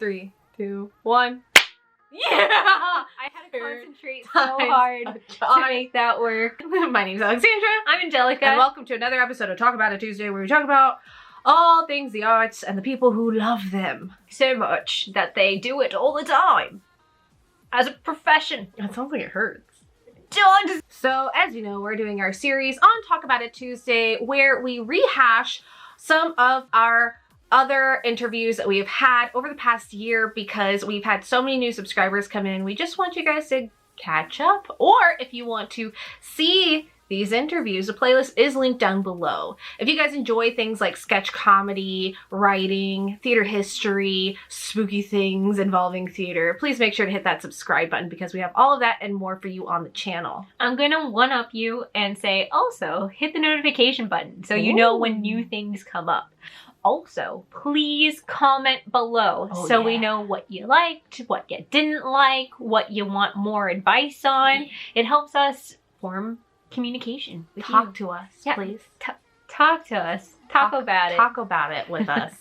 3, 2, 1. Yeah! I had to concentrate so hard to make that work. My name's Alexandra. I'm Angelica. And welcome to another episode of Talk About It Tuesday, where we talk about all things the arts and the people who love them so much that they do it all the time. As a profession. That sounds like it hurts. Dogs! So, as you know, we're doing our series on Talk About It Tuesday, where we rehash some of our other interviews that we've had over the past year because we've had so many new subscribers come in. We just want you guys to catch up, or if you want to see these interviews, the playlist is linked down below. If you guys enjoy things like sketch comedy, writing, theater history, spooky things involving theater, please make sure to hit that subscribe button because we have all of that and more for you on the channel. I'm gonna one-up you and say also hit the notification button so you know when new things come up. Also, please comment below so we know what you liked, what you didn't like, what you want more advice on. It helps us form communication with you. Talk to us, please. Talk to us. Talk about it. Talk about it with us.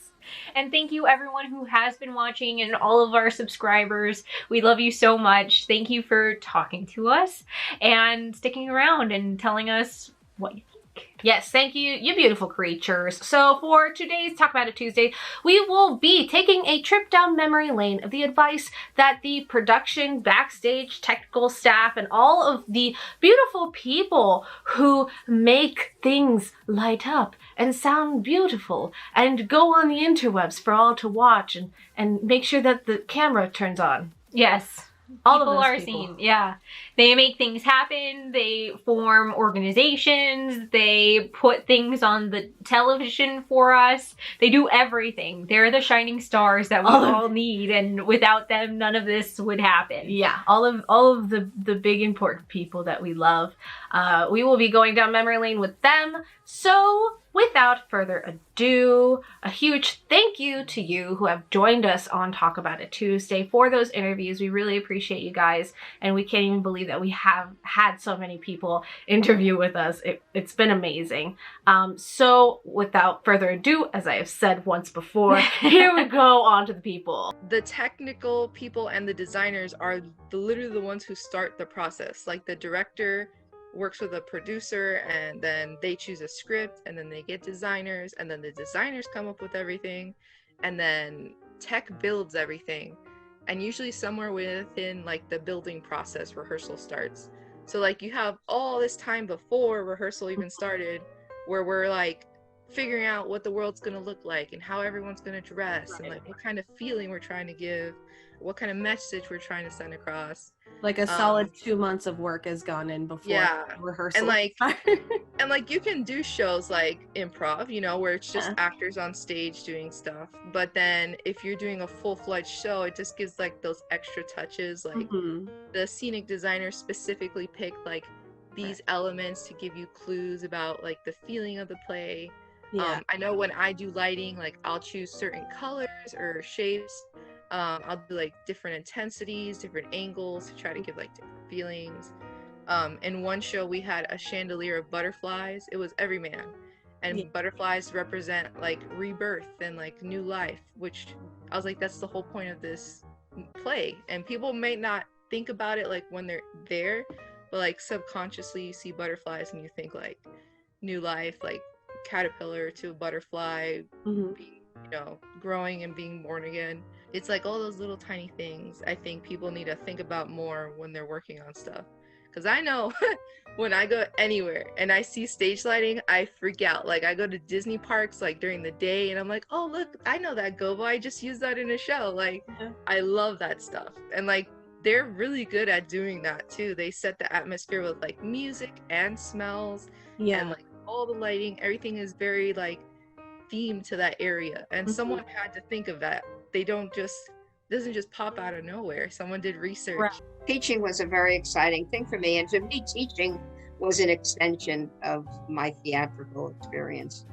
And thank you everyone who has been watching and all of our subscribers. We love you so much. Thank you for talking to us and sticking around and telling us what you think. Yes, thank you, you beautiful creatures. So for today's Talk About It Tuesday, we will be taking a trip down memory lane of the advice that the production, backstage, technical staff, and all of the beautiful people who make things light up and sound beautiful and go on the interwebs for all to watch and make sure that the camera turns on. Yes. All people of those are people. seen. Yeah. They make things happen. They form organizations. They put things on the television for us. They do everything. They're the shining stars that we all need, and without them, none of this would happen. Yeah, all of the big important people that we love. We will be going down memory lane with them. So without further ado, a huge thank you to you who have joined us on Talk About It Tuesday for those interviews. We really appreciate you guys, and we can't even believe that we have had so many people interview with us. It's been amazing. So without further ado, as I have said once before, here we go on to the people. The technical people and the designers are literally the ones who start the process. Like the director works with a producer, and then they choose a script, and then they get designers, and then the designers come up with everything, and then tech builds everything. And usually somewhere within like the building process, rehearsal starts. So like you have all this time before rehearsal even started where we're like figuring out what the world's gonna look like and how everyone's gonna dress, and like what kind of feeling we're trying to give, what kind of message we're trying to send across. Like a solid 2 months of work has gone in before rehearsal. And like you can do shows like Improv, you know, where it's just actors on stage doing stuff. But then if you're doing a full-fledged show, it just gives like those extra touches. Like the scenic designers specifically picked like these elements to give you clues about like the feeling of the play. I know when I do lighting, like I'll choose certain colors or shapes. I'll do like different intensities, different angles to try to give like different feelings. In one show we had a chandelier of butterflies. It was every man, and butterflies represent like rebirth and like new life, which I was like, that's the whole point of this play. And people may not think about it like when they're there, but like subconsciously you see butterflies and you think like new life, like caterpillar to a butterfly, being, you know, growing and being born again. It's like all those little tiny things I think people need to think about more when they're working on stuff. Because I know when I go anywhere and I see stage lighting, I freak out. Like I go to Disney parks like during the day and I'm like, oh look, I know that gobo. I just used that in a show. Like I love that stuff. And like they're really good at doing that too. They set the atmosphere with like music and smells and like all the lighting. Everything is very like themed to that area. And someone had to think of that. They don't just, doesn't just pop out of nowhere. Someone did research. Right. Teaching was a very exciting thing for me, and to me teaching was an extension of my theatrical experience.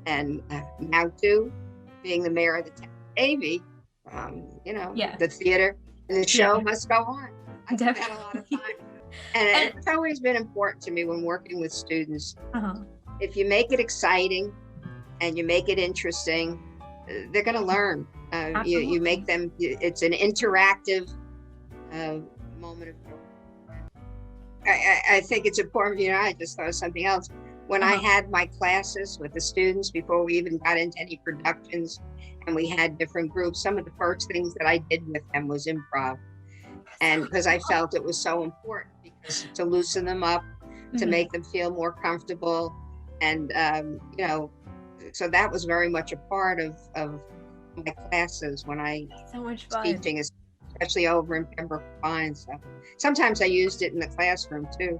And now too, being the mayor of the town of Davie, you know, the theater and the show must go on. I've had a lot of time. And it's always been important to me when working with students. If you make it exciting and you make it interesting, they're going to learn. You make them, it's an interactive moment of joy. I think it's important, I just thought of something else. When I had my classes with the students before we even got into any productions and we had different groups, some of the first things that I did with them was improv. And because I felt it was so important, because to loosen them up, to make them feel more comfortable. And, so that was very much a part of my classes when I So much was fun. teaching, especially over in Pembroke Pines. So sometimes I used it in the classroom too,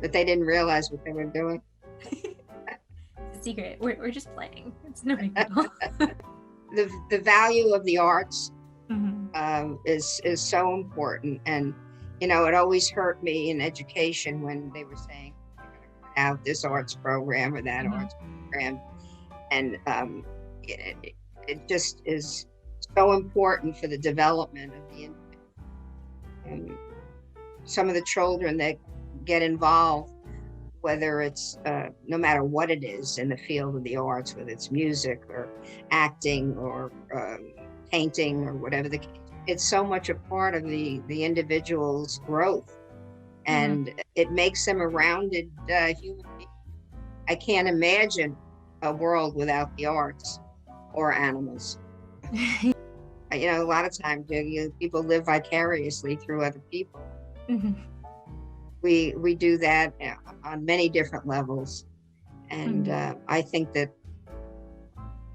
but they didn't realize what they were doing. It's a secret. We're just playing. It's no big deal. The value of the arts is so important, and it always hurt me in education when they were saying we're going to cut out this arts program or that arts program, and it just is so important for the development of the individual. Some of the children that get involved, whether it's no matter what it is in the field of the arts, whether it's music or acting or painting or whatever the case, it's so much a part of the individual's growth, and it makes them a rounded human being. I can't imagine a world without the arts or animals. A lot of times people live vicariously through other people. We do that on many different levels, and I think that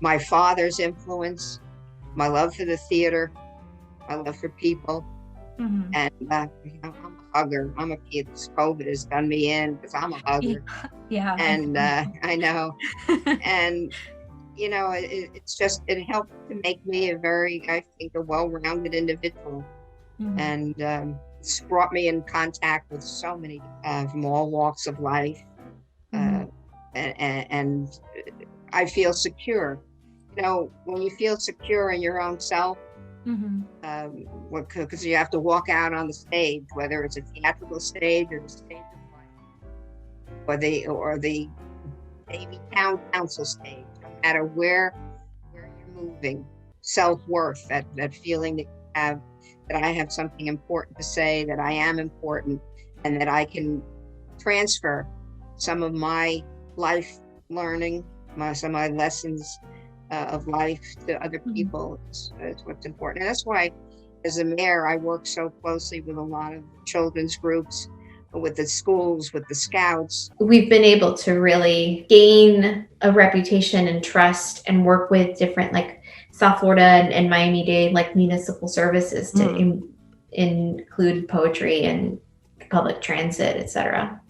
my father's influence, my love for the theater, my love for people, and I'm a hugger. This COVID has done me in because I'm a hugger. Yeah. And I know, and it helped to make me a well-rounded individual, and it's brought me in contact with so many from all walks of life, and I feel secure. When you feel secure in your own self, because you have to walk out on the stage, whether it's a theatrical stage or the stage of life, or the maybe town council stage, no matter where you're moving, self-worth, that feeling that you have, that I have something important to say, that I am important, and that I can transfer some of my life learning, some of my lessons of life to other people. It's what's important. And that's why, as a mayor, I work so closely with a lot of children's groups, with the schools, with the scouts. We've been able to really gain a reputation and trust and work with different, like South Florida and Miami-Dade, like municipal services to include poetry and public transit, etc.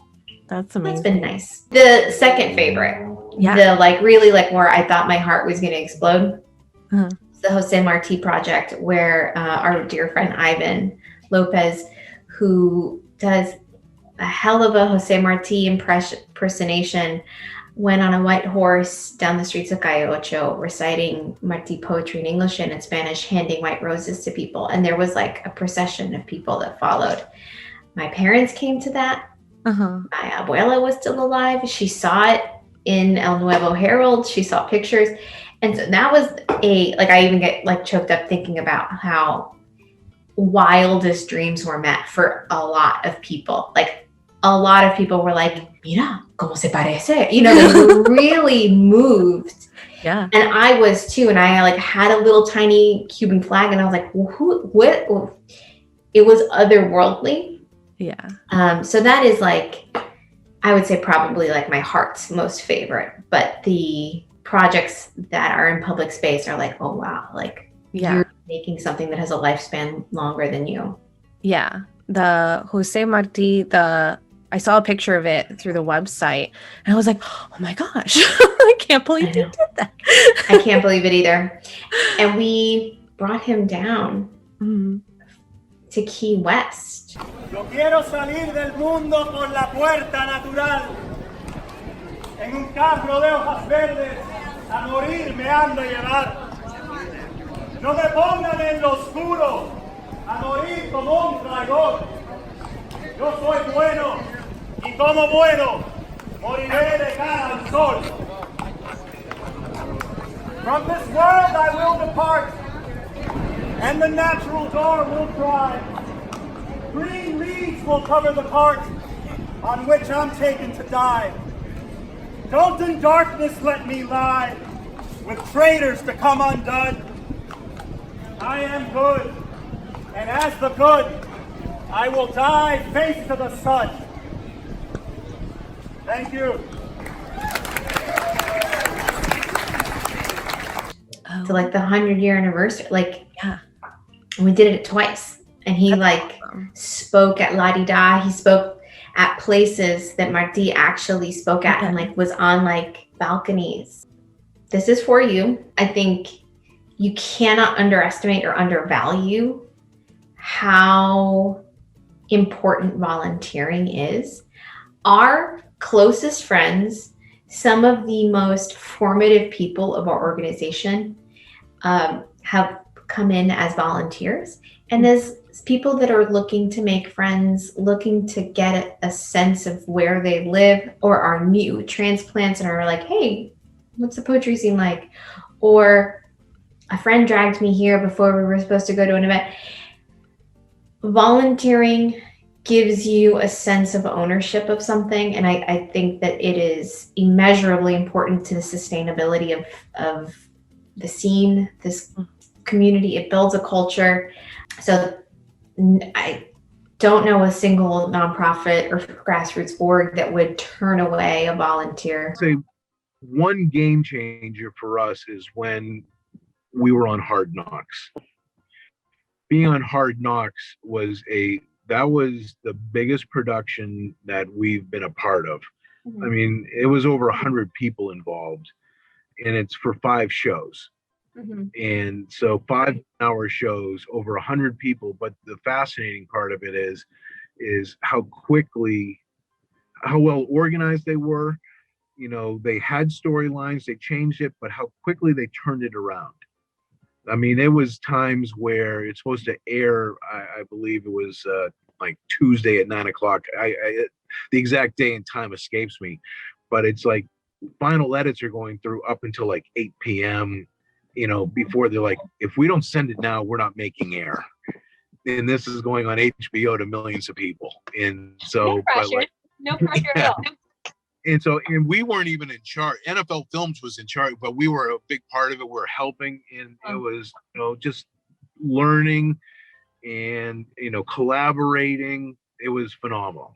That's amazing. That's been nice. The second favorite, the really where I thought my heart was going to explode, it's the Jose Marti project, where our dear friend Ivan Lopez, who does a hell of a Jose Marti impersonation, went on a white horse down the streets of Calle Ocho reciting Marti poetry in English and in Spanish, handing white roses to people. And there was like a procession of people that followed. My parents came to that. My abuela was still alive. She saw it in El Nuevo Herald. She saw pictures. And so that was I even get choked up thinking about how wildest dreams were met for a lot of people. A lot of people were like, mira, como se parece. They were really moved. Yeah. And I was too. And I had a little tiny Cuban flag and I was like, well, what? It was otherworldly. Yeah. So that is I would say probably my heart's most favorite, but the projects that are in public space are oh wow, you're making something that has a lifespan longer than you. Yeah. The Jose Marti, I saw a picture of it through the website and I was like, oh my gosh, I can't believe you did that. I can't believe it either. And we brought him down to Key West. Yo quiero salir del mundo por la puerta natural. En un carro de hojas verdes, a morir me han de llevar. No me pongan en lo oscuro, a morir como un traidor. Yo soy bueno, y como bueno, moriré de cara al sol. From this world I will depart, and the natural door will dry. Green leaves will cover the cart on which I'm taken to die. Don't in darkness let me lie, with traitors to come undone. I am good, and as the good, I will die face to the sun. Thank you. Oh, To like the 100-year anniversary, like yeah. we did it twice, and he like Awesome. spoke at La Di Da. He spoke at places that Marti actually spoke at, and like was on like balconies. This is for you. I think you cannot underestimate or undervalue how important volunteering is. Our closest friends, some of the most formative people of our organization, have come in as volunteers, and as people that are looking to make friends, looking to get a sense of where they live, or are new transplants and are like, hey, what's the poetry scene like? Or a friend dragged me here before we were supposed to go to an event. Volunteering gives you a sense of ownership of something, and I think that it is immeasurably important to the sustainability of the scene, this community. It builds a culture. So I don't know a single nonprofit or grassroots org that would turn away a volunteer. Say one game changer for us is when we were on Hard Knocks. Being on Hard Knocks was the biggest production that we've been a part of. I mean, it was over 100 people involved, and it's for 5 shows. And so 5-hour shows, over 100 people. But the fascinating part of it is how well organized they were. You know, they had storylines, they changed it, but how quickly they turned it around. I mean, it was times where it's supposed to air, I believe it was like Tuesday at 9:00. The exact day and time escapes me, but it's like final edits are going through up until like 8 p.m. You know, before they're like, if we don't send it now, we're not making air. And this is going on HBO to millions of people. And so, No pressure. No pressure at all. And we weren't even in charge. NFL Films was in charge, but we were a big part of it. We were helping, and it was, you know, just learning and, you know, collaborating. It was phenomenal.